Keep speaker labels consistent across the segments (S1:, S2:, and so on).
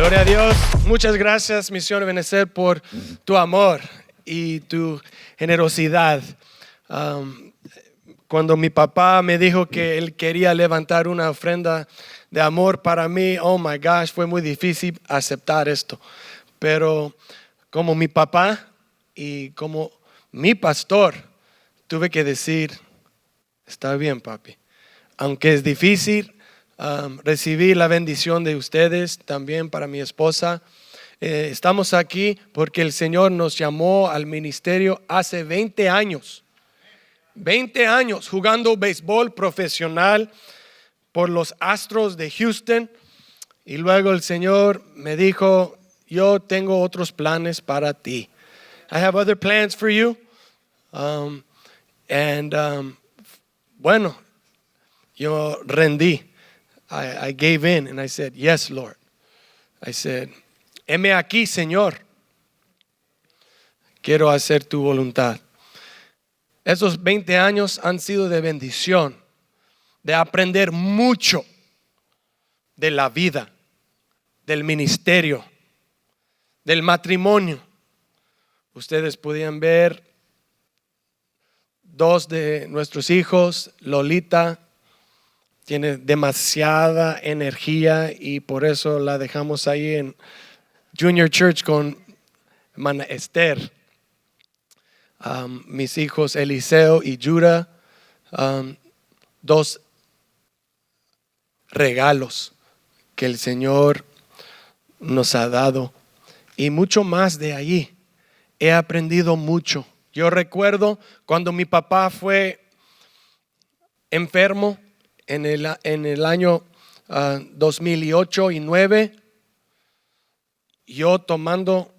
S1: Gloria a Dios. Muchas gracias, Misión Ebenecer, por tu amor y tu generosidad. Cuando mi papá me dijo que él quería levantar una ofrenda de amor para mí, oh my gosh, fue muy difícil aceptar esto. Pero como mi papá y como mi pastor, tuve que decir, está bien, papi. Aunque es difícil recibir la bendición de ustedes, también para mi esposa. Estamos aquí porque el Señor nos llamó al ministerio hace 20 años. 20 años jugando béisbol profesional por los Astros de Houston. Y luego el Señor me dijo, yo tengo otros planes para ti. I have other plans for you. Bueno, yo rendí. I gave in and I said, yes, Lord. I said, heme aquí, Señor. Quiero hacer tu voluntad. Esos 20 años han sido de bendición, de aprender mucho de la vida, del ministerio, del matrimonio. Ustedes podían ver dos de nuestros hijos, Lolita, tiene demasiada energía y por eso la dejamos ahí en Junior Church con hermana Esther. Mis hijos Eliseo y Yura, dos regalos que el Señor nos ha dado y mucho más de allí. He aprendido mucho. Yo recuerdo cuando mi papá fue enfermo en el año 2008 y 2009, yo tomando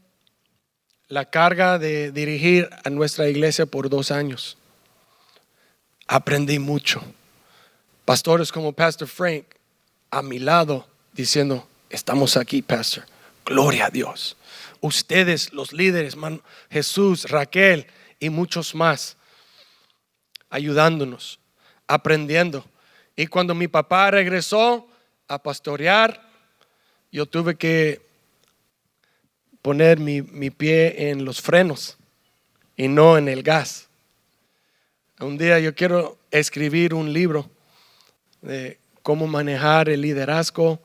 S1: la carga de dirigir a nuestra iglesia por 2 años. Aprendí mucho. Pastores como Pastor Frank a mi lado diciendo, estamos aquí, Pastor. Gloria a Dios. Ustedes, los líderes, Jesús, Raquel y muchos más, ayudándonos, aprendiendo. Y cuando mi papá regresó a pastorear, yo tuve que poner mi pie en los frenos y no en el gas. Un día yo quiero escribir un libro de cómo manejar el liderazgo,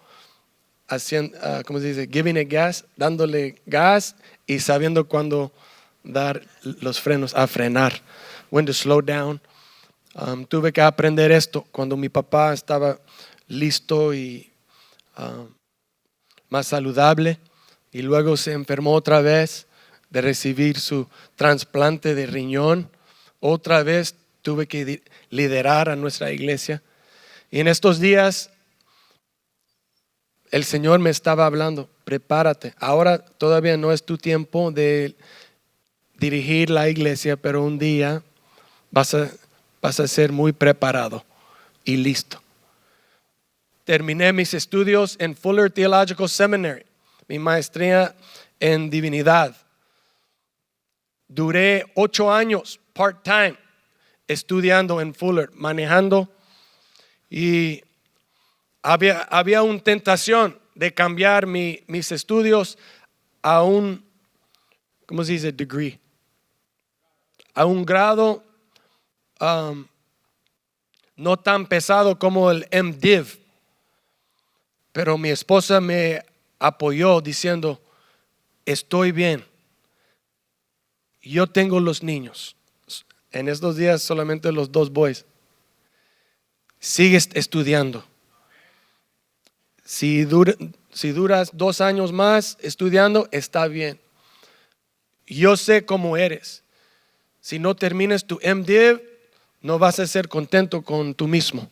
S1: haciendo, ¿cómo se dice? Giving it gas, dándole gas y sabiendo cuándo dar los frenos, a frenar, when to slow down. Tuve que aprender esto cuando mi papá estaba listo y más saludable y luego se enfermó otra vez de recibir su trasplante de riñón. Otra vez tuve que liderar a nuestra iglesia y en estos días el Señor me estaba hablando, prepárate, ahora todavía no es tu tiempo de dirigir la iglesia, pero un día vas a ser muy preparado y listo. Terminé mis estudios en Fuller Theological Seminary, mi maestría en divinidad. Duré 8 años part-time estudiando en Fuller, manejando, y había una tentación de cambiar mis estudios a un, ¿cómo se dice? Degree. A un grado no tan pesado como el MDiv. Pero mi esposa me apoyó diciendo, estoy bien. Yo tengo los niños. En estos días solamente los 2 boys. Sigues estudiando. Si duras 2 años más estudiando, está bien. Yo sé cómo eres. Si no terminas tu MDiv, no vas a ser contento con tú mismo.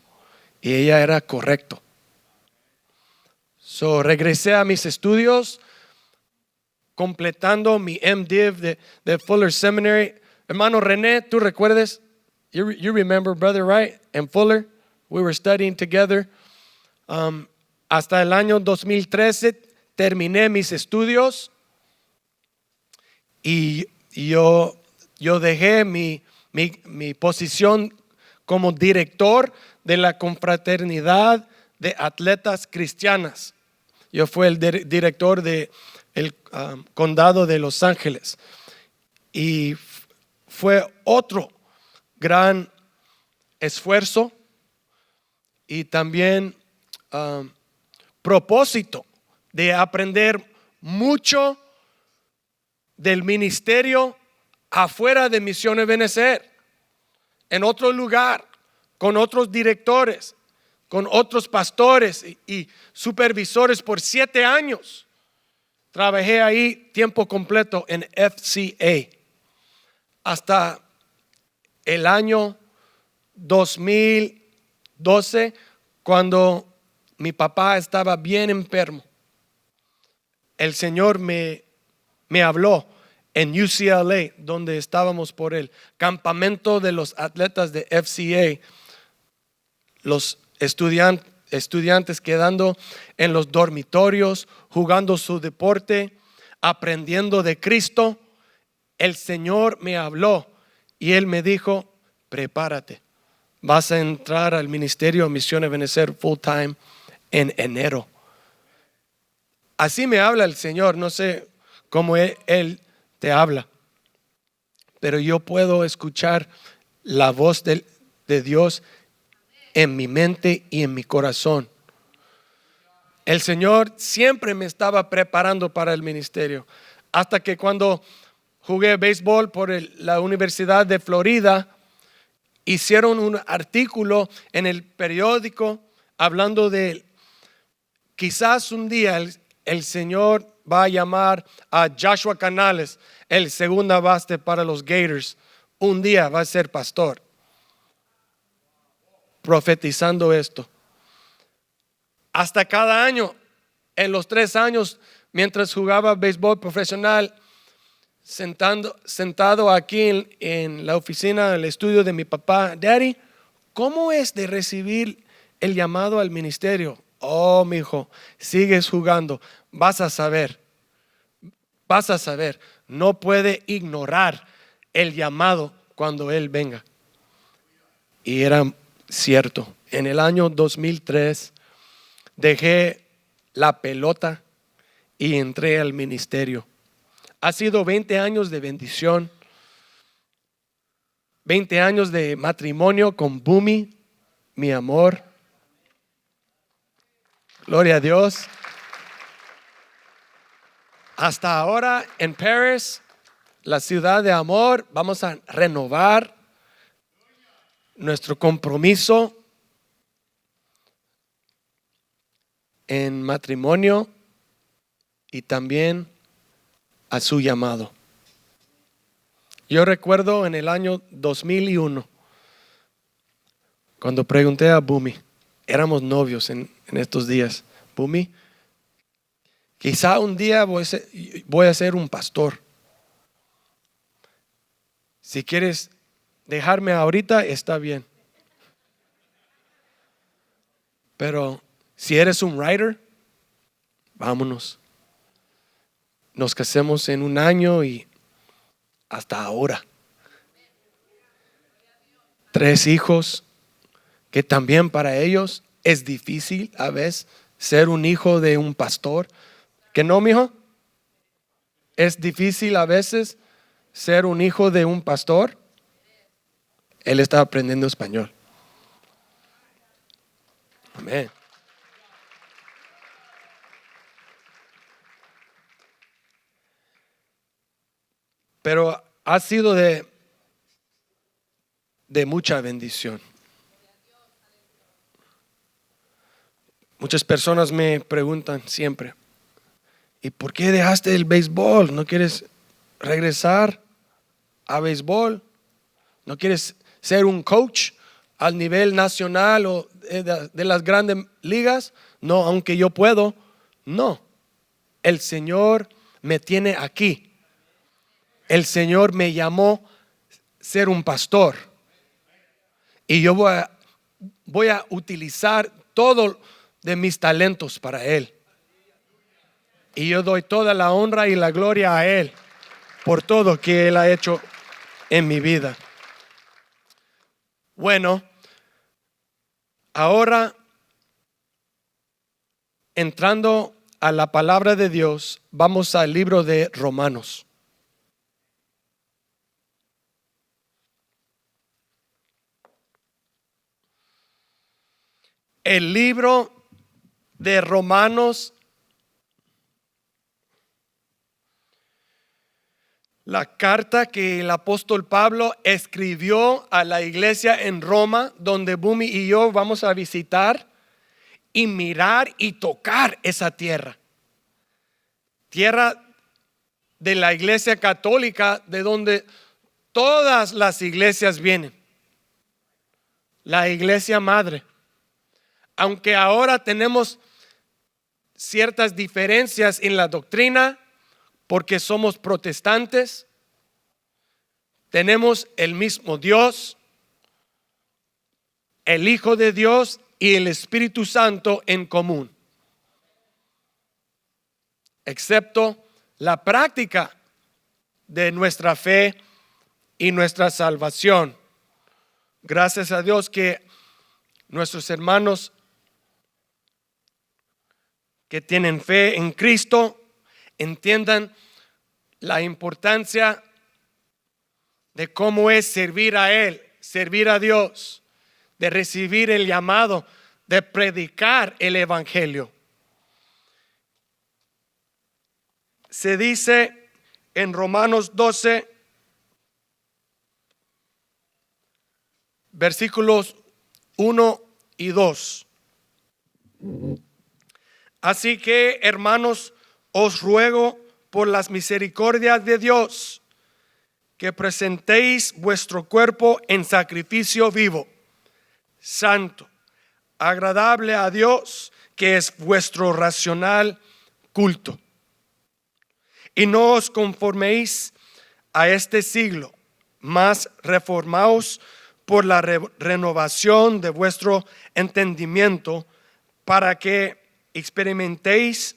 S1: Y ella era correcto. Regresé a mis estudios, completando mi MDiv de Fuller Seminary. Hermano René, ¿tú recuerdas? You remember, brother, right? In Fuller, we were studying together. Hasta el año 2013 terminé mis estudios y yo dejé mi posición como director de la confraternidad de atletas cristianas. Yo fui el director del condado de Los Ángeles. Y fue otro gran esfuerzo y también propósito de aprender mucho del ministerio afuera de Misiones Benecer, en otro lugar, con otros directores, con otros pastores y supervisores por 7 años. Trabajé ahí tiempo completo en FCA hasta el año 2012, cuando mi papá estaba bien enfermo. El Señor me habló en UCLA, donde estábamos por el campamento de los atletas de FCA, los estudiantes quedando en los dormitorios, jugando su deporte, aprendiendo de Cristo. El Señor me habló y Él me dijo: prepárate, vas a entrar al ministerio Misiones Benecer full time en enero. Así me habla el Señor. No sé cómo Él te habla, pero yo puedo escuchar la voz de Dios en mi mente y en mi corazón. El Señor siempre me estaba preparando para el ministerio, hasta que cuando jugué béisbol por la Universidad de Florida, hicieron un artículo en el periódico hablando de quizás un día el Señor va a llamar a Joshua Canales, el segunda base para los Gators. Un día va a ser pastor. Profetizando esto. Hasta cada año, en los 3 años, mientras jugaba béisbol profesional, sentado aquí en la oficina, en el estudio de mi papá: Daddy, ¿cómo es de recibir el llamado al ministerio? Oh, mi hijo, sigues jugando, vas a saber, no puede ignorar el llamado cuando Él venga. Y era cierto. En el año 2003 dejé la pelota y entré al ministerio. Ha sido 20 años de bendición, 20 años de matrimonio con Bumi, mi amor. Gloria a Dios. Hasta ahora en Paris, la ciudad de amor, vamos a renovar nuestro compromiso en matrimonio y también a su llamado. Yo recuerdo en el año 2001, cuando pregunté a Bumi, éramos novios en estos días: Bumi, quizá un día voy a ser un pastor. Si quieres dejarme ahorita, está bien. Pero si eres un writer, vámonos. Nos casamos en 1 año y hasta ahora. 3 hijos, que también para ellos es difícil a veces ser un hijo de un pastor. ¿Que no, mijo? Es difícil a veces ser un hijo de un pastor. Él está aprendiendo español. Amén. Pero ha sido de mucha bendición. Muchas personas me preguntan siempre: ¿y por qué dejaste el béisbol? ¿No quieres regresar a béisbol? ¿No quieres ser un coach al nivel nacional o de las grandes ligas? No, aunque yo puedo. No, el Señor me tiene aquí. El Señor me llamó ser un pastor. Y yo voy a utilizar todo de mis talentos para Él. Y yo doy toda la honra y la gloria a Él por todo que Él ha hecho en mi vida. Bueno, ahora entrando a la palabra de Dios, vamos al libro de Romanos. El libro de Romanos, la carta que el apóstol Pablo escribió a la iglesia en Roma, donde Bumi y yo vamos a visitar y mirar y tocar esa tierra. Tierra de la iglesia católica, de donde todas las iglesias vienen. La iglesia madre. Aunque ahora tenemos ciertas diferencias en la doctrina, porque somos protestantes, tenemos el mismo Dios, el Hijo de Dios y el Espíritu Santo en común. Excepto la práctica de nuestra fe y nuestra salvación. Gracias a Dios que nuestros hermanos que tienen fe en Cristo entiendan la importancia de cómo es servir a Él, servir a Dios, de recibir el llamado, de predicar el Evangelio. Se dice en Romanos 12, versículos 1 y 2. Así que, hermanos, os ruego por las misericordias de Dios que presentéis vuestro cuerpo en sacrificio vivo, santo, agradable a Dios, que es vuestro racional culto. Y no os conforméis a este siglo, mas reformaos por la renovación de vuestro entendimiento, para que experimentéis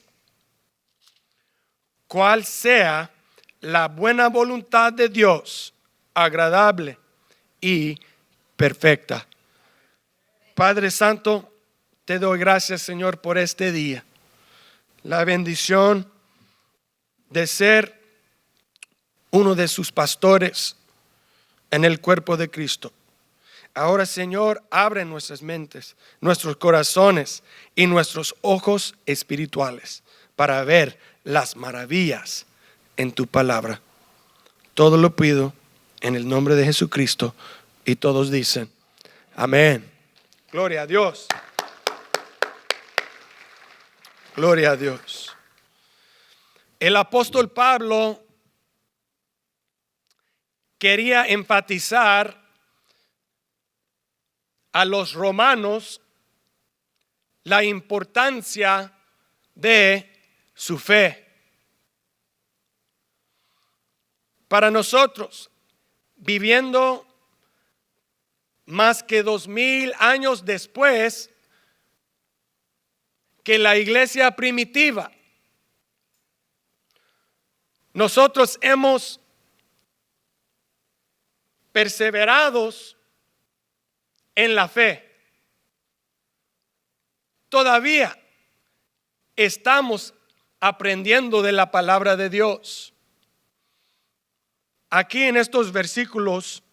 S1: cuál sea la buena voluntad de Dios, agradable y perfecta. Padre Santo, te doy gracias, Señor, por este día. La bendición de ser uno de sus pastores en el cuerpo de Cristo. Ahora, Señor, abre nuestras mentes, nuestros corazones y nuestros ojos espirituales para ver las maravillas en tu palabra. Todo lo pido en el nombre de Jesucristo, y todos dicen amén. Gloria a Dios. Gloria a Dios. El apóstol Pablo quería enfatizar a los romanos la importancia de su fe. Para nosotros, viviendo más que 2000 años después que la iglesia primitiva, nosotros hemos perseverados en la fe. Todavía estamos aprendiendo de la palabra de Dios. Aquí en estos versículos,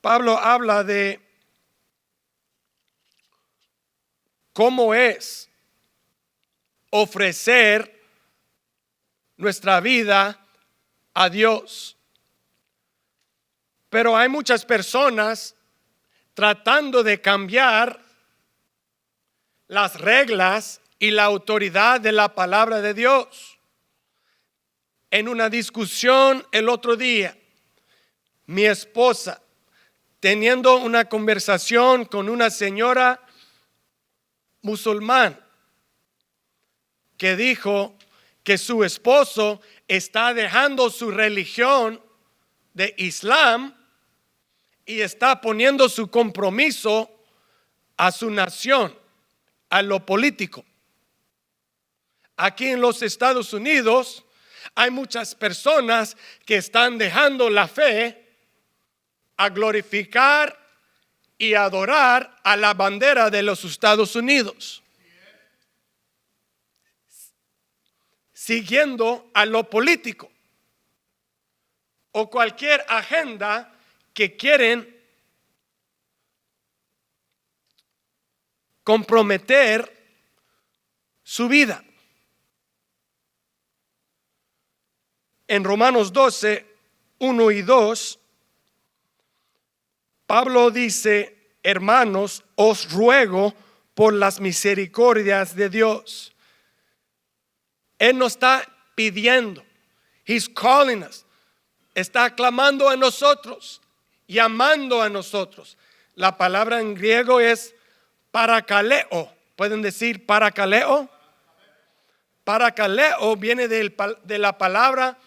S1: Pablo habla de cómo es ofrecer nuestra vida a Dios. Pero hay muchas personas tratando de cambiar las reglas y la autoridad de la palabra de Dios. En una discusión el otro día, mi esposa, teniendo una conversación con una señora musulmana, que dijo que su esposo está dejando su religión de Islam y está poniendo su compromiso a su nación, a lo político. Aquí en los Estados Unidos hay muchas personas que están dejando la fe a glorificar y adorar a la bandera de los Estados Unidos. siguiendo a lo político o cualquier agenda que quieren comprometer su vida. En Romanos 12, 1 y 2, Pablo dice: hermanos, os ruego por las misericordias de Dios. Él nos está pidiendo. He's calling us. Está clamando a nosotros, llamando a nosotros. La palabra en griego es parakaleo. ¿Pueden decir parakaleo? Parakaleo viene de la palabra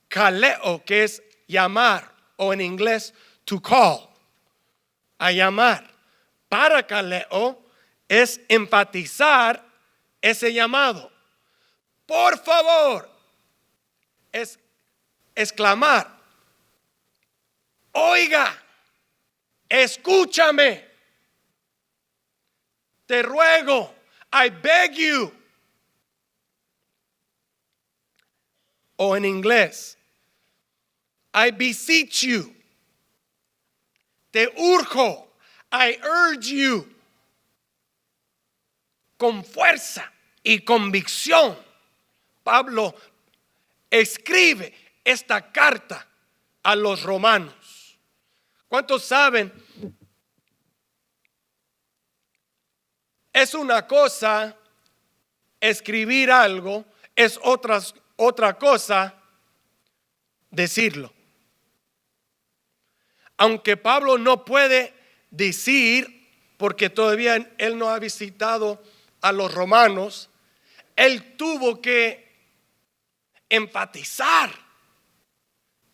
S1: kaleo, que es llamar, o en inglés to call, a llamar. Parakaleo es enfatizar ese llamado. Por favor, es exclamar: oiga, escúchame, te ruego, I beg you. O en inglés, I beseech you, te urjo, I urge you. Con fuerza y convicción, Pablo escribe esta carta a los romanos. ¿Cuántos saben? Es una cosa escribir algo, es otra cosa decirlo. Aunque Pablo no puede decir, porque todavía él no ha visitado a los romanos, él tuvo que enfatizar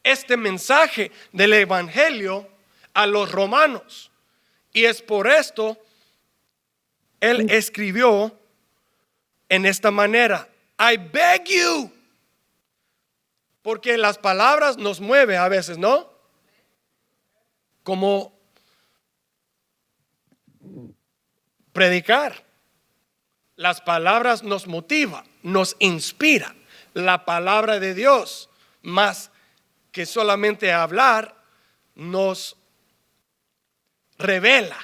S1: este mensaje del evangelio a los romanos. Y es por esto él escribió en esta manera: I beg you. Porque las palabras nos mueven a veces, ¿no? Como predicar. Las palabras nos motivan, nos inspiran. La palabra de Dios, más que solamente hablar, nos revela,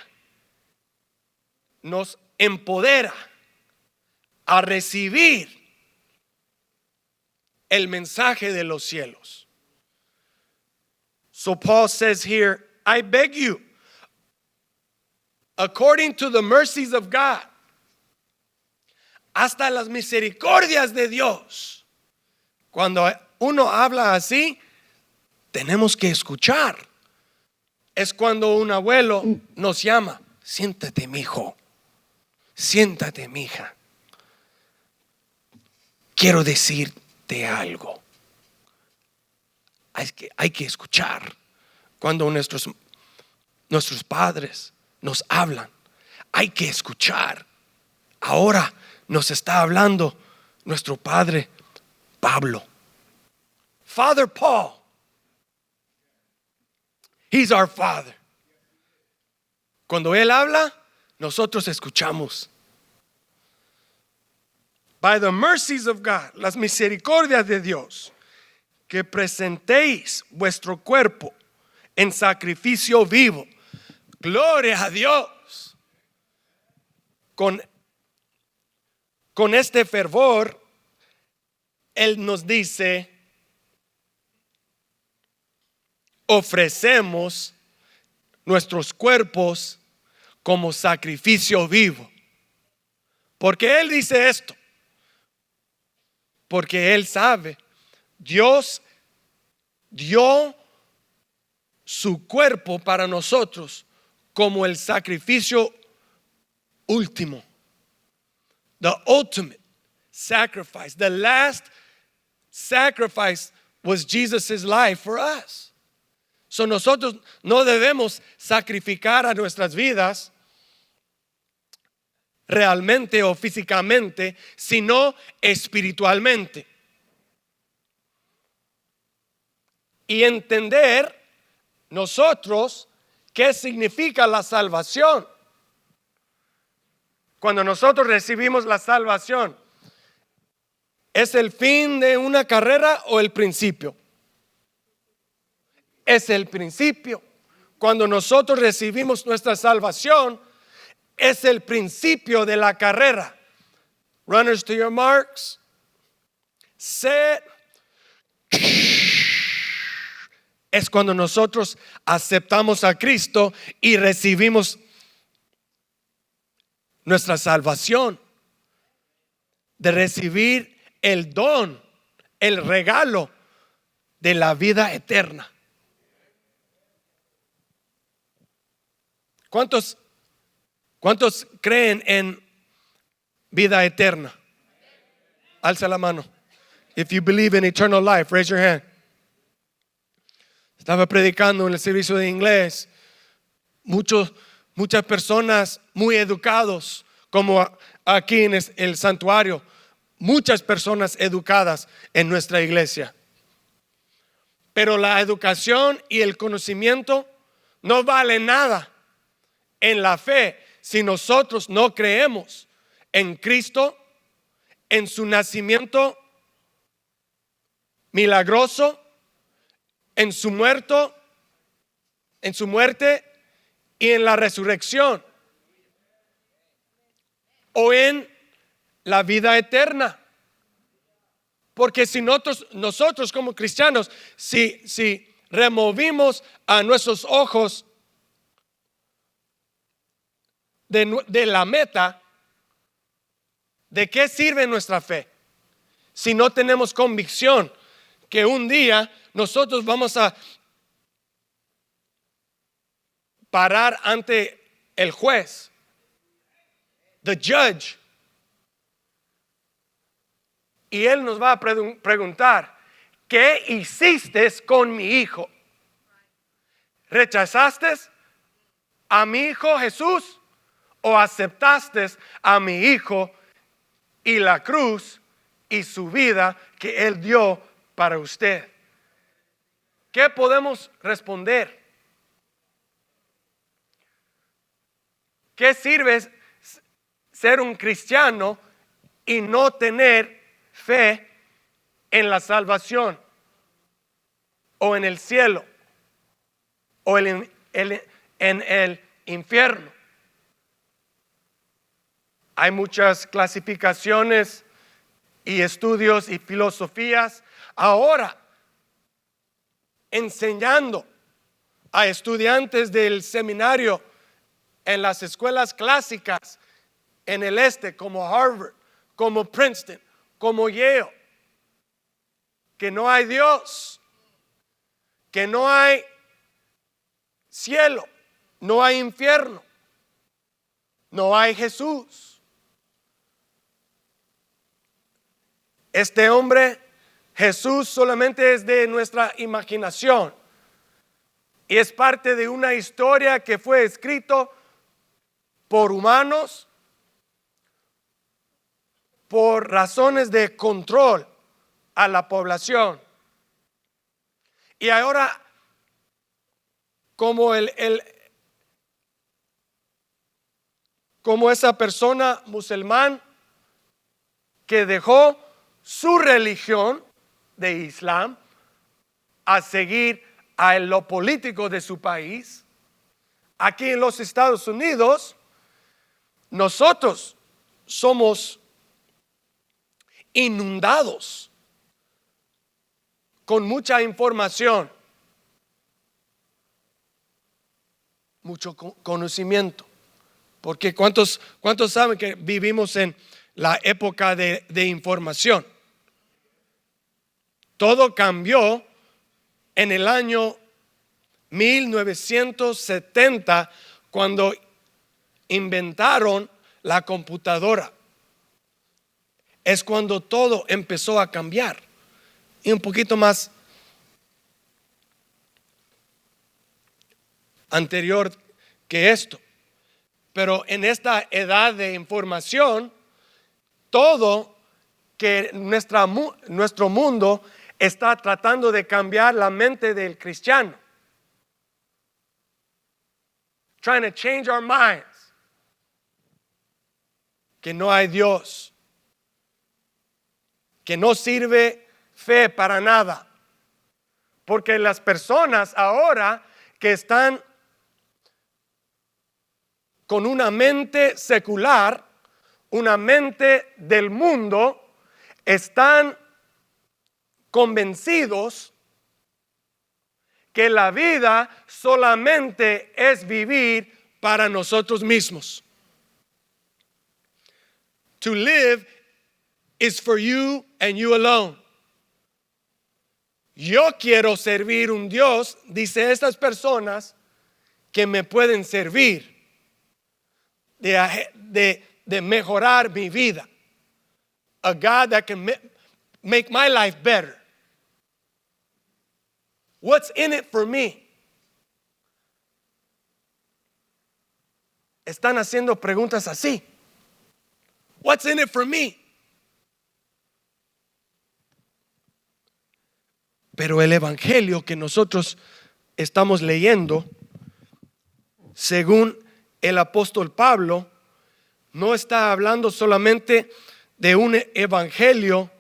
S1: nos empodera a recibir el mensaje de los cielos. So Paul says here, I beg you, according to the mercies of God, hasta las misericordias de Dios. Cuando uno habla así, tenemos que escuchar. Es cuando un abuelo nos llama: siéntate, mijo, siéntate, mija, quiero decirte algo. Hay que escuchar. Cuando nuestros padres nos hablan, hay que escuchar. Ahora nos está hablando nuestro padre Pablo, Father Paul. He's our father. Cuando él habla, nosotros escuchamos. By the mercies of God, las misericordias de Dios, que presentéis vuestro cuerpo en sacrificio vivo. Gloria a Dios. Con este fervor, Él nos dice: ofrecemos nuestros cuerpos como sacrificio vivo. ¿Por qué Él dice esto? Porque Él sabe, Dios dio su cuerpo para nosotros como el sacrificio último. The ultimate sacrifice. The last sacrifice was Jesus' life for us. So nosotros no debemos sacrificar a nuestras vidas realmente o físicamente, sino espiritualmente. Y entender nosotros qué significa la salvación. Cuando nosotros recibimos la salvación, ¿Es el fin de una carrera o el principio? Es el principio. Cuando nosotros recibimos nuestra salvación, es el principio de la carrera. Runners, to your marks. Set. Es cuando nosotros aceptamos a Cristo y recibimos nuestra salvación, de recibir el don, el regalo de la vida eterna. ¿Cuántos creen en vida eterna? Alza la mano. If you believe in eternal life, raise your hand. Estaba predicando en el servicio de inglés. Muchas personas muy educados, como aquí en el santuario, muchas personas educadas en nuestra iglesia. Pero la educación y el conocimiento no vale nada en la fe si nosotros no creemos en Cristo, en su nacimiento milagroso, en su muerte y en la resurrección, o en la vida eterna. Porque si nosotros como cristianos, si removimos a nuestros ojos de la meta, ¿de qué sirve nuestra fe? Si no tenemos convicción que un día nosotros vamos a parar ante el juez, the judge, y él nos va a preguntar: ¿qué hiciste con mi hijo? ¿Rechazaste a mi hijo Jesús o aceptaste a mi hijo y la cruz y su vida que él dio para usted? ¿Qué podemos responder? ¿Qué sirve ser un cristiano y no tener fe en la salvación o en el cielo o en el infierno? Hay muchas clasificaciones y estudios y filosofías ahora enseñando a estudiantes del seminario en las escuelas clásicas en el este, como Harvard, como Princeton, como Yale, que no hay Dios, que no hay cielo, no hay infierno, no hay Jesús. Este hombre, Jesús, solamente es de nuestra imaginación y es parte de una historia que fue escrito por humanos por razones de control a la población. Y ahora, como como esa persona musulmán que dejó su religión de Islam a seguir a lo político de su país, aquí en los Estados Unidos, nosotros somos inundados con mucha información, mucho conocimiento. Porque ¿cuántos saben que vivimos en la época de información? Todo cambió en el año 1970 cuando inventaron la computadora. Es cuando todo empezó a cambiar. Y un poquito más anterior que esto. Pero en esta edad de información, todo que nuestro mundo está tratando de cambiar la mente del cristiano. Trying to change our minds. Que no hay Dios. que no sirve fe para nada. Porque las personas ahora que están con una mente secular, una mente del mundo, están convencidos que la vida solamente es vivir para nosotros mismos. To live is for you and you alone. Yo quiero servir un Dios, dice estas personas, que me pueden servir de mejorar mi vida. A God that can make my life better. What's in it for me? Están haciendo preguntas así. What's in it for me? Pero el evangelio que nosotros estamos leyendo, según el apóstol Pablo, no está hablando solamente de un evangelio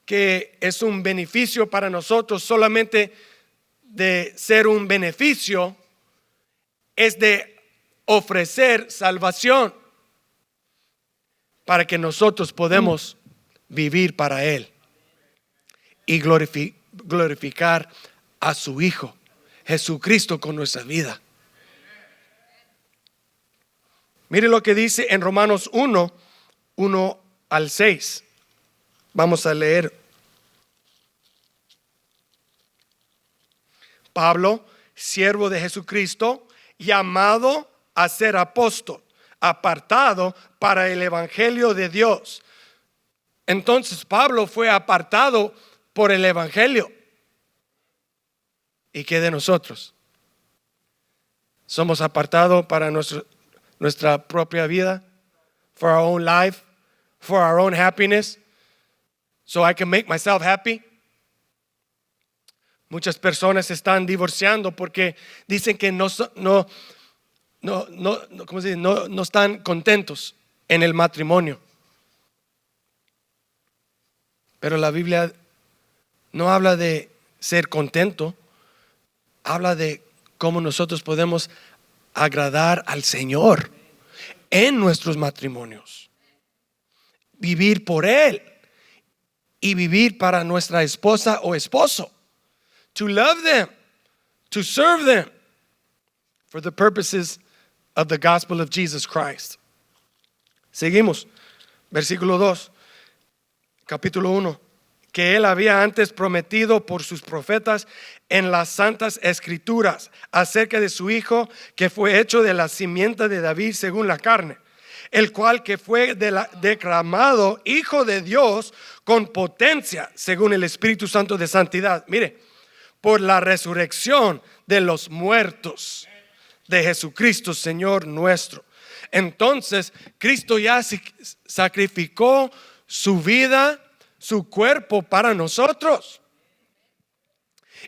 S1: que es un beneficio para nosotros, solamente de ser un beneficio, es de ofrecer salvación para que nosotros podamos vivir para Él y glorificar a su Hijo Jesucristo con nuestra vida. Mire lo que dice en Romanos 1 al 6. Vamos a leer. Pablo, siervo de Jesucristo, llamado a ser apóstol, apartado para el evangelio de Dios. Entonces Pablo fue apartado por el evangelio. ¿Y qué de nosotros? ¿Somos apartados para nuestra propia vida? For our own life? For our own happiness? So I can make myself happy? Muchas personas están divorciando porque dicen que no están contentos en el matrimonio. Pero la Biblia no habla de ser contento, habla de cómo nosotros podemos agradar al Señor en nuestros matrimonios, vivir por Él y vivir para nuestra esposa o esposo. To love them, to serve them for the purposes of the gospel of Jesus Christ. Seguimos, versículo 2, capítulo 1. Que Él había antes prometido por sus profetas en las santas escrituras acerca de su Hijo, que fue hecho de la simiente de David según la carne, el cual que fue declamado Hijo de Dios con potencia según el Espíritu Santo de santidad. Mire, por la resurrección de los muertos de Jesucristo, Señor nuestro. Entonces, Cristo ya sacrificó su vida, su cuerpo para nosotros.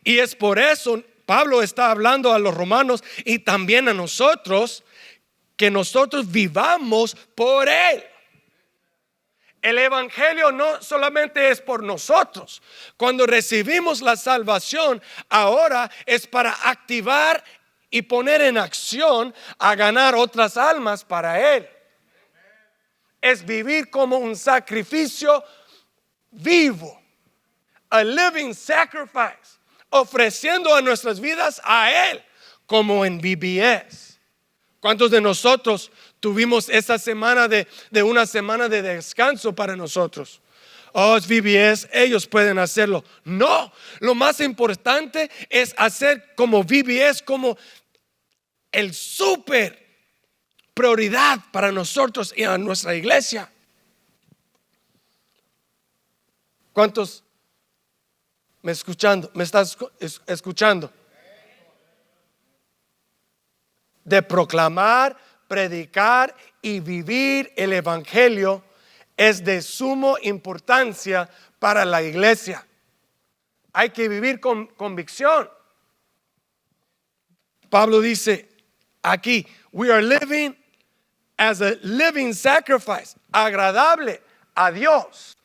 S1: Y es por eso Pablo está hablando a los romanos y también a nosotros, que nosotros vivamos por Él. El evangelio no solamente es por nosotros. Cuando recibimos la salvación, ahora es para activar y poner en acción a ganar otras almas para Él. Es vivir como un sacrificio vivo, a living sacrifice, ofreciendo a nuestras vidas a Él, como en VBS. ¿Cuántos de nosotros tuvimos esa semana de una semana de descanso para nosotros? Oh, es VBS, ellos pueden hacerlo. No, lo más importante es hacer como VBS, como el súper prioridad para nosotros y a nuestra iglesia. ¿Cuántos me estás escuchando? De proclamar, predicar y vivir el evangelio es de suma importancia para la iglesia. Hay que vivir con convicción. Pablo dice aquí, we are living as a living sacrifice, agradable a Dios.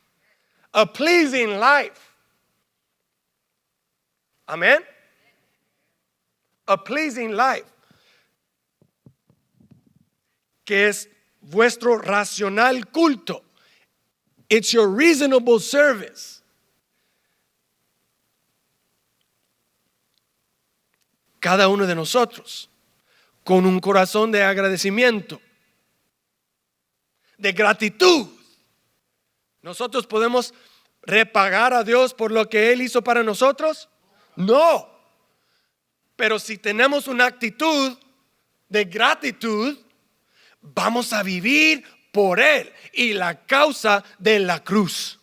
S1: A pleasing life. Amén. A pleasing life. Que es vuestro racional culto. It's your reasonable service. Cada uno de nosotros, con un corazón de agradecimiento, de gratitud, nosotros podemos repagar a Dios por lo que Él hizo para nosotros. No. Pero si tenemos una actitud de gratitud, vamos a vivir por Él y la causa de la cruz.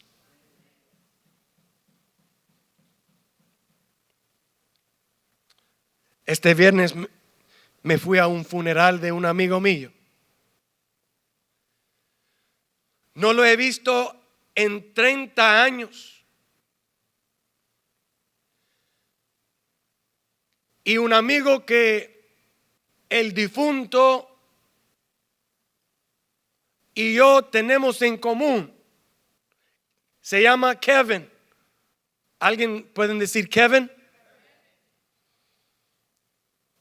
S1: Este viernes me fui a un funeral de un amigo mío. No lo he visto en 30 años. Y un amigo que el difunto y yo tenemos en común se llama Kevin. ¿Alguien pueden decir Kevin?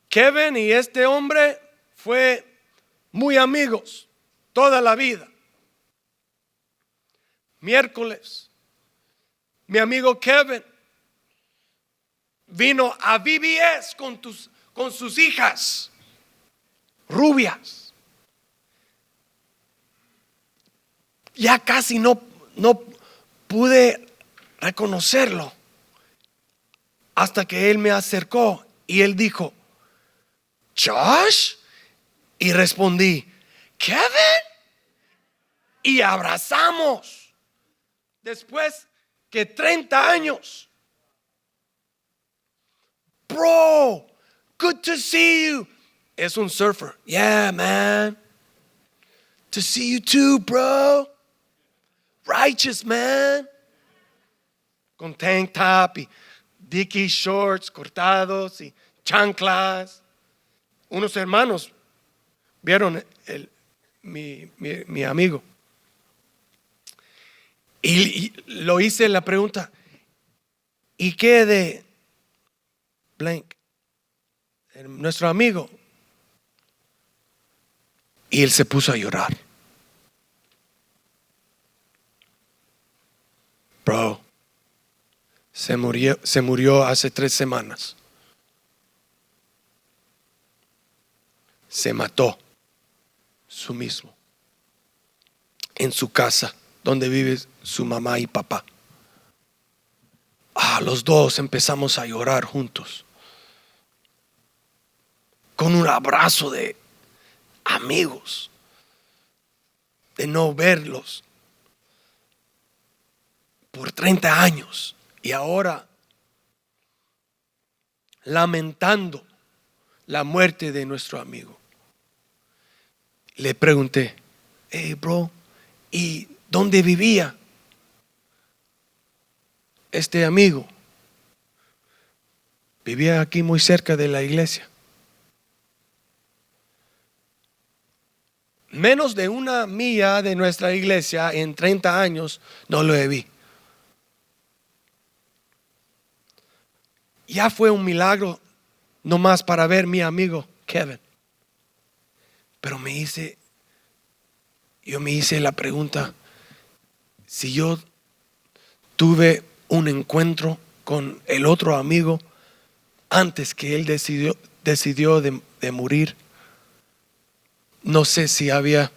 S1: Kevin y este hombre fue muy amigos toda la vida. Miércoles, mi amigo Kevin vino a VBS con sus hijas rubias. Ya casi no pude reconocerlo hasta que él me acercó y él dijo, Josh, y respondí, Kevin, y abrazamos después que 30 años. Bro, good to see you. Es un surfer. Yeah, man. To see you too, bro. Righteous, man. Con tank top y Dickies shorts cortados y chanclas. Unos hermanos vieron mi amigo. Y lo hice la pregunta, ¿y qué de blank? Nuestro amigo. Y él se puso a llorar. Bro, se murió hace 3 semanas. Se mató su mismo en su casa donde vive su mamá y papá. Los dos empezamos a llorar juntos con un abrazo de amigos, de no verlos por 30 años y ahora lamentando la muerte de nuestro amigo. Le pregunté, hey bro, ¿y dónde vivía este amigo? Vivía aquí muy cerca de la iglesia. Menos de 1 milla de nuestra iglesia en 30 años no lo vi. Ya fue un milagro nomás para ver mi amigo Kevin. Pero yo me hice la pregunta, si yo tuve un encuentro con el otro amigo antes que él decidió de morir, no sé si había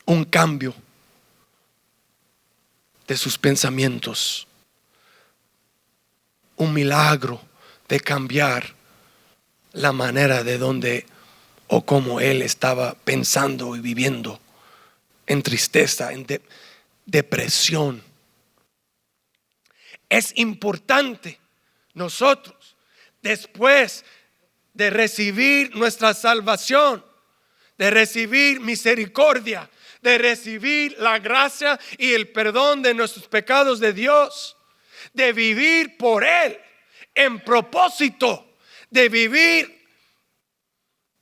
S1: un cambio de sus pensamientos, un milagro de cambiar la manera de donde o cómo él estaba pensando y viviendo en tristeza, en depresión. Es importante nosotros, después de recibir nuestra salvación, de recibir misericordia, de recibir la gracia y el perdón de nuestros pecados de Dios, de vivir por Él en propósito, de vivir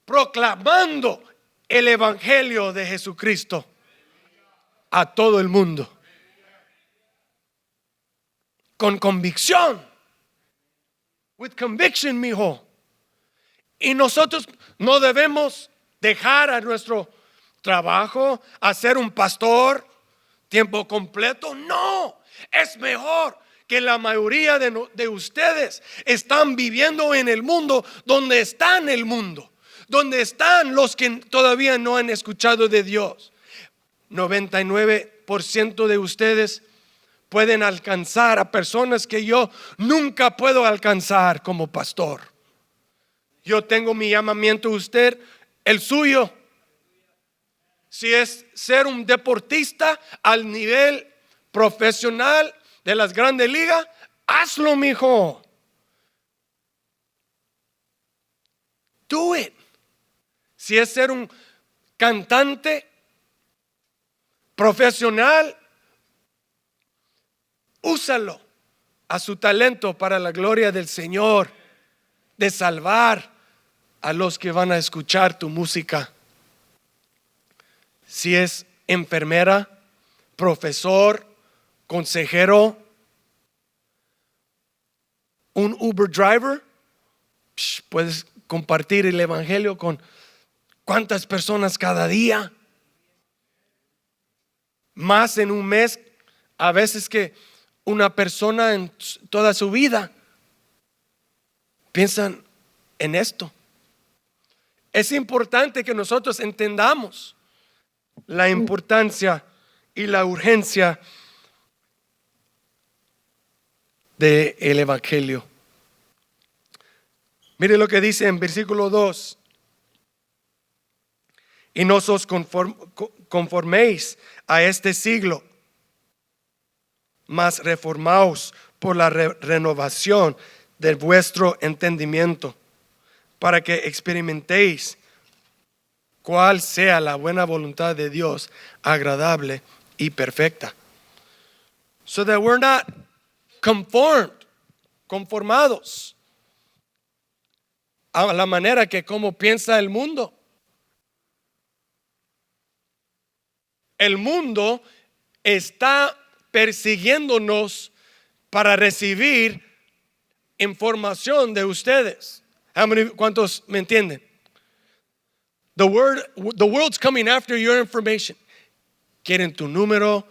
S1: proclamando el evangelio de Jesucristo a todo el mundo. con convicción. With conviction, mijo. Y nosotros no debemos dejar a nuestro trabajo a ser un pastor tiempo completo. No, es mejor que la mayoría de ustedes están viviendo en el mundo donde está en el mundo, donde están los que todavía no han escuchado de Dios. 99% de ustedes pueden alcanzar a personas que yo nunca puedo alcanzar como pastor. Yo tengo mi llamamiento, usted el suyo. Si es ser un deportista al nivel profesional de las grandes ligas, hazlo, mijo. Do it. Si es ser un cantante profesional, úsalo a su talento para la gloria del Señor, de salvar a los que van a escuchar tu música. Si es enfermera, profesor, consejero, un Uber driver, puedes compartir el evangelio con cuántas personas cada día, más en un mes a veces que una persona en toda su vida. Piensan en esto. Es importante que nosotros entendamos la importancia y la urgencia del evangelio. Mire lo que dice en versículo 2. Y no os conforméis a este siglo, mas reformaos por la renovación de vuestro entendimiento, para que experimentéis cuál sea la buena voluntad de Dios, agradable y perfecta. So that we're not conformados a la manera que como piensa el mundo. El mundo está persiguiéndonos para recibir información de ustedes. ¿Cuántos me entienden? The world's coming after your information. Quieren tu número,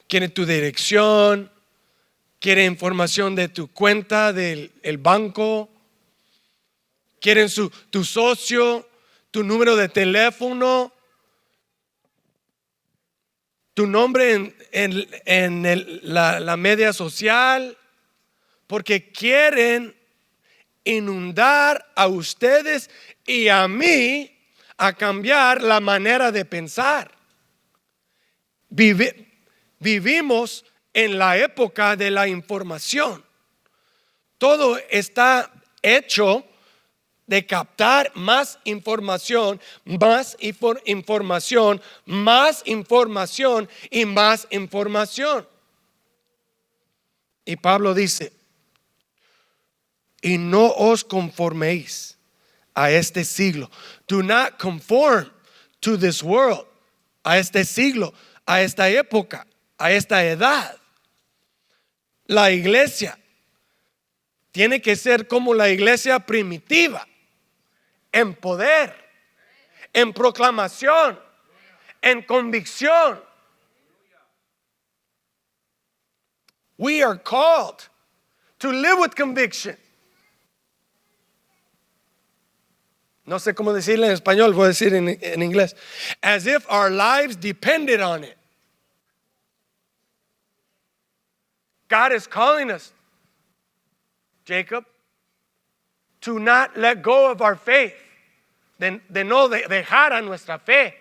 S1: quieren tu dirección, quieren información de tu cuenta del banco, quieren tu socio, tu número de teléfono, tu nombre en la media social, porque quieren inundar a ustedes y a mí a cambiar la manera de pensar. Vivimos en la época de la información. Todo está hecho de captar más información, más información, más información y más información. Y Pablo dice, y no os conforméis a este siglo. Do not conform to this world, a este siglo, a esta época, a esta edad. La iglesia tiene que ser como la iglesia primitiva, en poder, en proclamación, en convicción. We are called to live with conviction. No sé cómo decirlo en español, voy a decir en inglés. As if our lives depended on it. God is calling us, Jacob, to not let go of our faith, de no dejar a nuestra fe,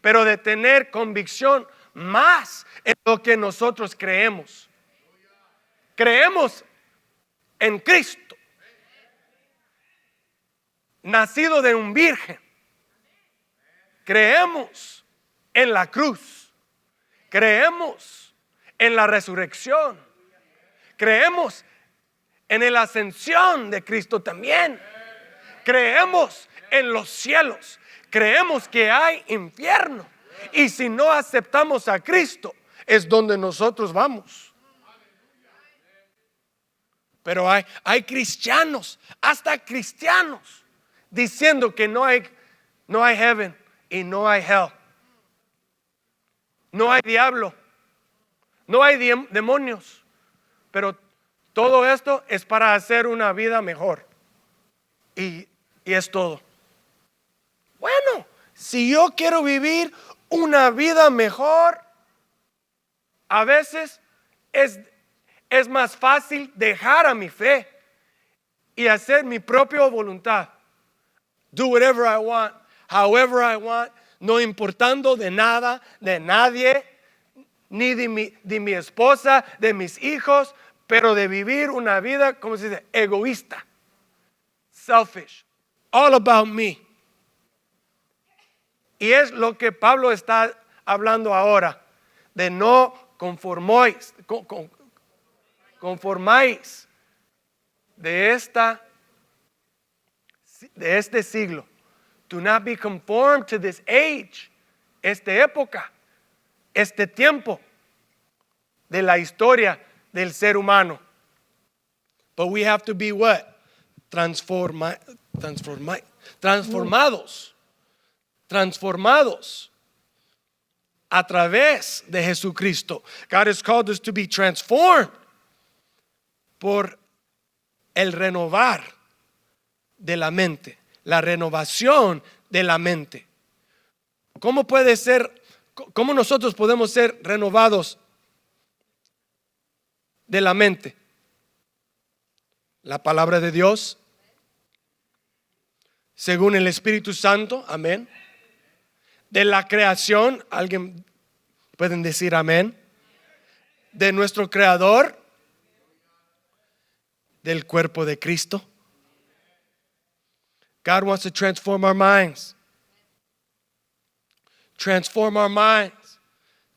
S1: pero de tener convicción más en lo que nosotros creemos. Creemos en Cristo, nacido de un virgen. Creemos en la cruz. Creemos en la resurrección. Creemos en la ascensión de Cristo también. Creemos en los cielos. Creemos que hay infierno. Y si no aceptamos a Cristo, es donde nosotros vamos. Pero hay cristianos, hasta cristianos, diciendo que no hay heaven y no hay hell. No hay diablo, no hay demonios. Pero todo esto es para hacer una vida mejor. Y es todo. Bueno, si yo quiero vivir una vida mejor, a veces es más fácil dejar a mi fe y hacer mi propia voluntad. Do whatever I want, however I want, no importando de nada, de nadie, ni de mi esposa, de mis hijos, pero de vivir una vida, ¿cómo se dice? Egoísta. Selfish. All about me. Y es lo que Pablo está hablando ahora, de no conformáis de este siglo. Do not be conformed to this age, esta época, este tiempo de la historia del ser humano. But we have to be what? Transformados a través de Jesucristo. God has called us to be transformed por el renovar de la mente, la renovación de la mente. ¿Cómo nosotros podemos ser renovados de la mente? La palabra de Dios, según el Espíritu Santo, amén. De la creación, alguien pueden decir amén. De nuestro Creador, del cuerpo de Cristo. God wants to transform our minds. Transform our minds.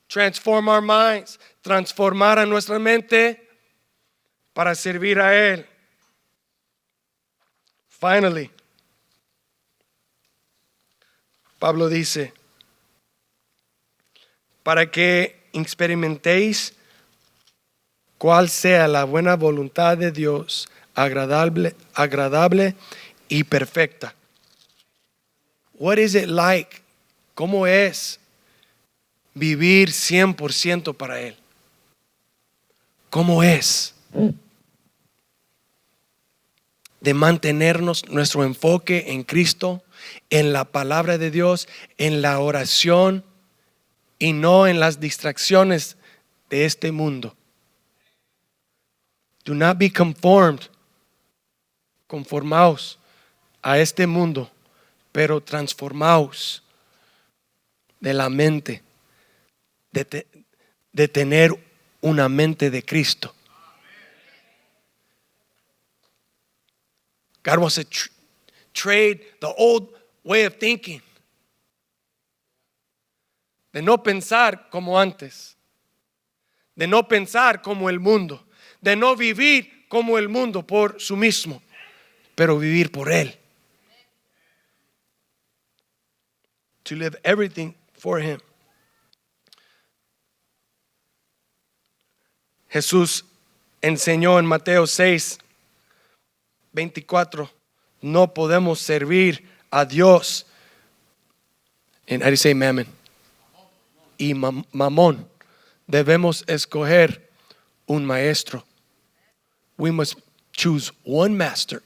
S1: Transform our minds. Transformar a nuestra mente para servir a Él. Finally, Pablo dice, para que experimentéis cuál sea la buena voluntad de Dios, agradable y perfecta. What is it like? ¿Cómo es vivir 100% para Él? ¿Cómo es? De mantenernos nuestro enfoque en Cristo, en la palabra de Dios, en la oración y no en las distracciones de este mundo. Do not be conformaos a este mundo, pero transformaos de la mente, de tener una mente de Cristo. God wants to trade the old way of thinking. De no pensar como antes. De no pensar como el mundo. De no vivir como el mundo por su mismo, pero vivir por Él. To live everything for Him. Jesús enseñó en Mateo 6:24, no podemos servir a Dios en, how do you say mammon? Y mamón. Debemos escoger un maestro. We must choose one master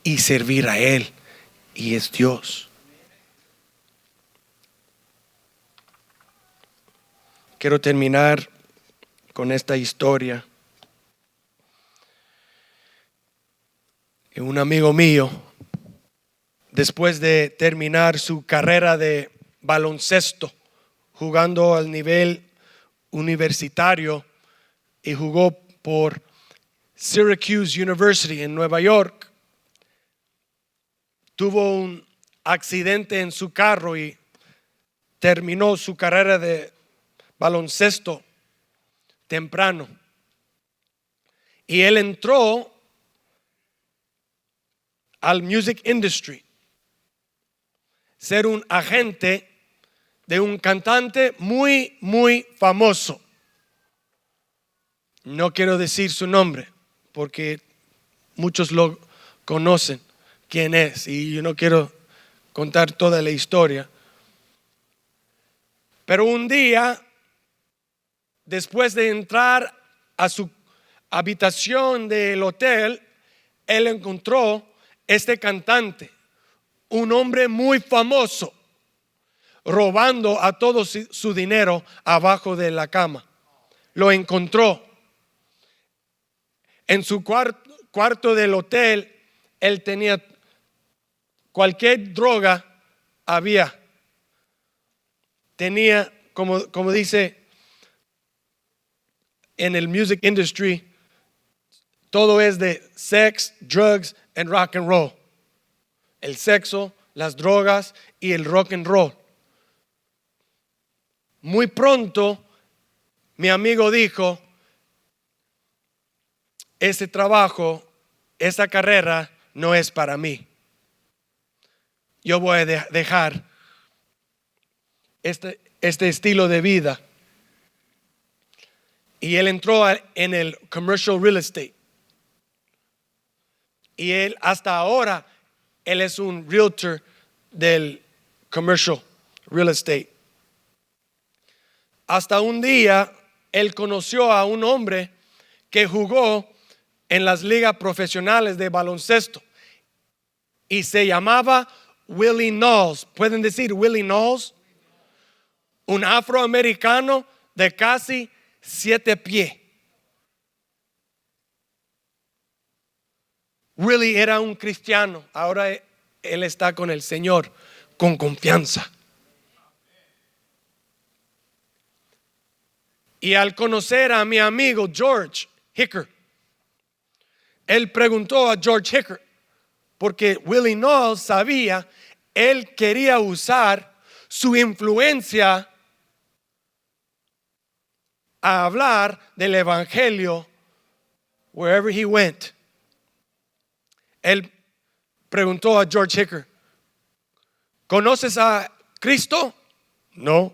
S1: y servir a Él, y es Dios. Quiero terminar con esta historia. Un amigo mío, después de terminar su carrera de baloncesto, jugando al nivel universitario, y jugó por Syracuse University en Nueva York, tuvo un accidente en su carro y terminó su carrera de baloncesto temprano. Y él entró al music industry, ser un agente de un cantante muy, muy famoso. No quiero decir su nombre porque muchos lo conocen quién es, y yo no quiero contar toda la historia. Pero un día, después de entrar a su habitación del hotel, él encontró este cantante, un hombre muy famoso, robando a todo su dinero abajo de la cama. Lo encontró en su cuarto del hotel. Él tenía cualquier droga, había. Tenía, como dice en el music industry, todo es de sex, drugs and rock and roll. El sexo, las drogas y el rock and roll. Muy pronto mi amigo dijo: ese trabajo, esa carrera no es para mí. Yo voy a dejar este estilo de vida. Y él entró en el commercial real estate. Y él hasta ahora, él es un realtor del commercial real estate. Hasta un día, él conoció a un hombre que jugó en las ligas profesionales de baloncesto y se llamaba Willie Knowles. ¿Pueden decir Willie Knowles? Un afroamericano de casi 7 pies. Willie era un cristiano. Ahora él está con el Señor con confianza. Y al conocer a mi amigo George Hicker, él preguntó a George Hicker, porque Willie Knowles sabía, él quería usar su influencia a hablar del evangelio wherever he went. Él preguntó a George Hicker: ¿conoces a Cristo? No.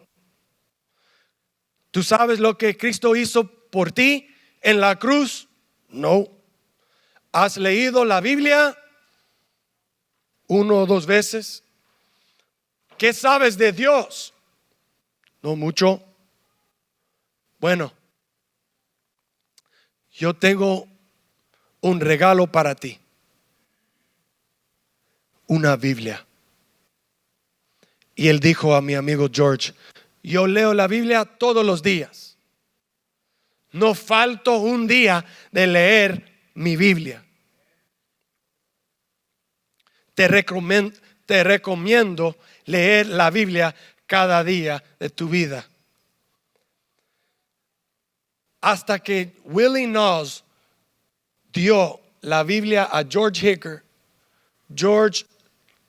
S1: ¿Tú sabes lo que Cristo hizo por ti en la cruz? No. ¿Has leído la Biblia 1 o 2 veces? ¿Qué sabes de Dios? No mucho. Bueno, yo tengo un regalo para ti. Una Biblia. Y él dijo a mi amigo George: yo leo la Biblia todos los días. No falto un día de leer mi Biblia. Te recomiendo leer la Biblia cada día de tu vida. Hasta que Willie Knowles dio la Biblia a George Hicker, George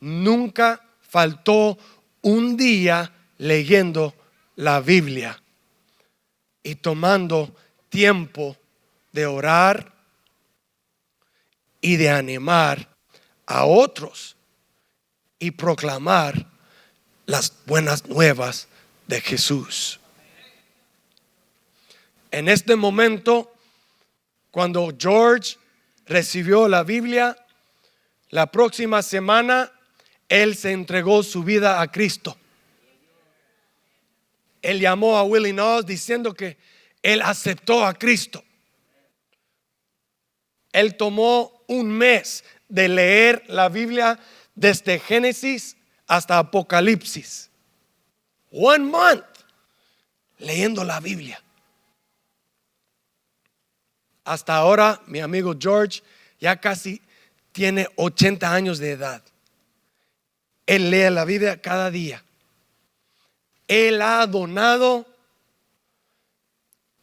S1: nunca faltó un día leyendo la Biblia y tomando tiempo de orar y de animar a otros y proclamar las buenas nuevas de Jesús. En este momento, cuando George recibió la Biblia, la próxima semana él se entregó su vida a Cristo. Él llamó a Willie Knowles diciendo que él aceptó a Cristo. Él tomó un mes de leer la Biblia desde Génesis hasta Apocalipsis. 1 month leyendo la Biblia. Hasta ahora mi amigo George ya casi tiene 80 años de edad. Él lee la Biblia cada día. Él ha donado,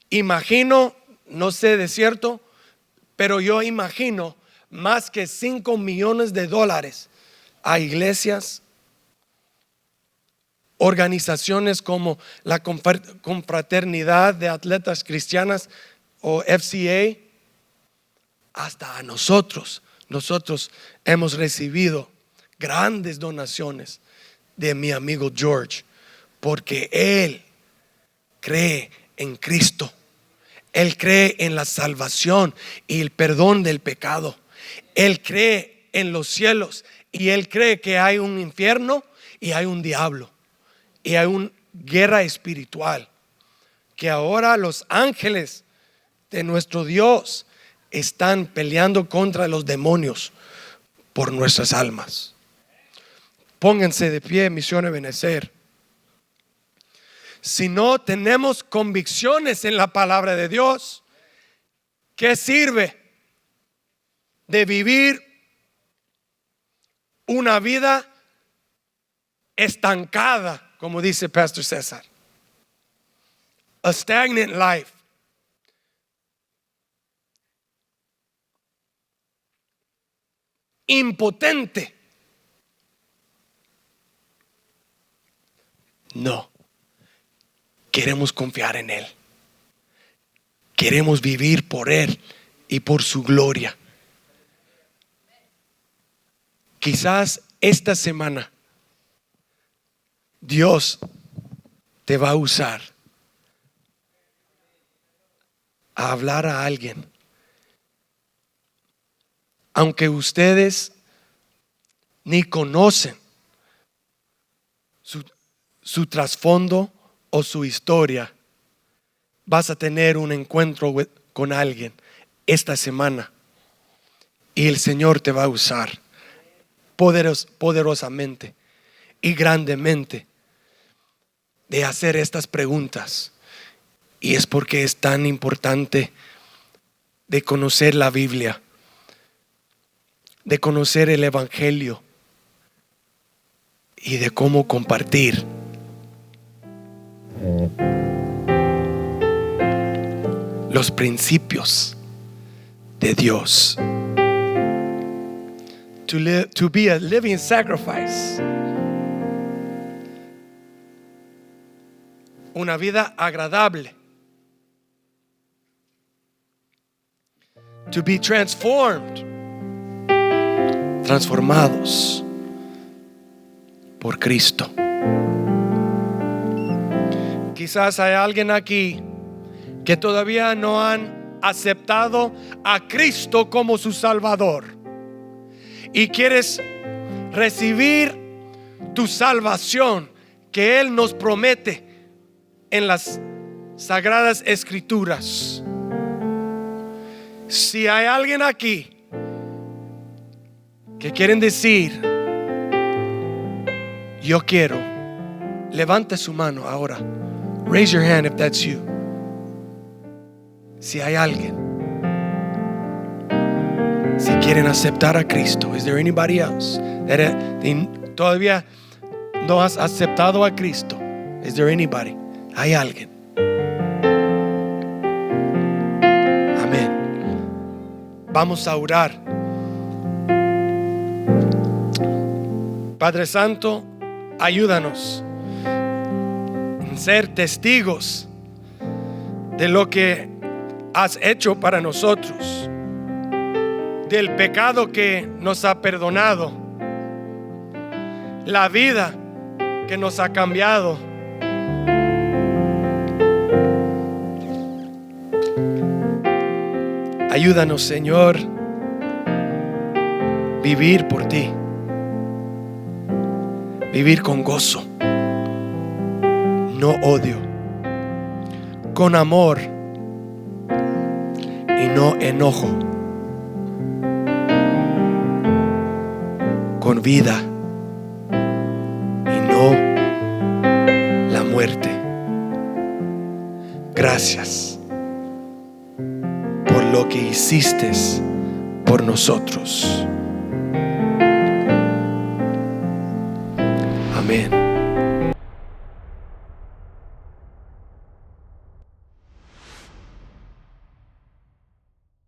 S1: imagino, no sé de cierto, pero yo imagino más que $5 millones a iglesias, organizaciones como la Confraternidad de Atletas Cristianas o FCA, hasta a nosotros. Nosotros hemos recibido grandes donaciones de mi amigo George, porque él cree en Cristo. Él cree en la salvación y el perdón del pecado. Él cree en los cielos y Él cree que hay un infierno y hay un diablo y hay una guerra espiritual, que ahora los ángeles de nuestro Dios están peleando contra los demonios por nuestras almas. Pónganse de pie, Misión Ebenecer. Si no tenemos convicciones en la palabra de Dios, ¿qué sirve de vivir una vida estancada, como dice Pastor César? A stagnant life. Impotente. No. Queremos confiar en Él. Queremos vivir por Él y por su gloria. Quizás esta semana Dios te va a usar a hablar a alguien, aunque ustedes ni conocen su trasfondo o su historia. Vas a tener un encuentro con alguien esta semana y el Señor te va a usar poderosamente y grandemente de hacer estas preguntas. Y es porque es tan importante de conocer la Biblia, de conocer el Evangelio y de cómo compartir los principios de Dios. To be a living sacrifice. Una vida agradable. To be transformed. Transformados por Cristo. Quizás hay alguien aquí que todavía no han aceptado a Cristo como su Salvador y quieres recibir tu salvación que Él nos promete en las Sagradas Escrituras. Si hay alguien aquí que quieren decir yo quiero, levante su mano ahora. Raise your hand if that's you. Si hay alguien, si quieren aceptar a Cristo. Is there anybody else that todavía no has aceptado a Cristo? Is there anybody? Hay alguien. Amén. Vamos a orar. Padre Santo, ayúdanos a ser testigos de lo que has hecho para nosotros, del pecado que nos ha perdonado, la vida que nos ha cambiado. Ayúdanos, Señor, vivir por ti, vivir con gozo, no odio, con amor y no enojo, con vida y no la muerte. Gracias por lo que hiciste por nosotros.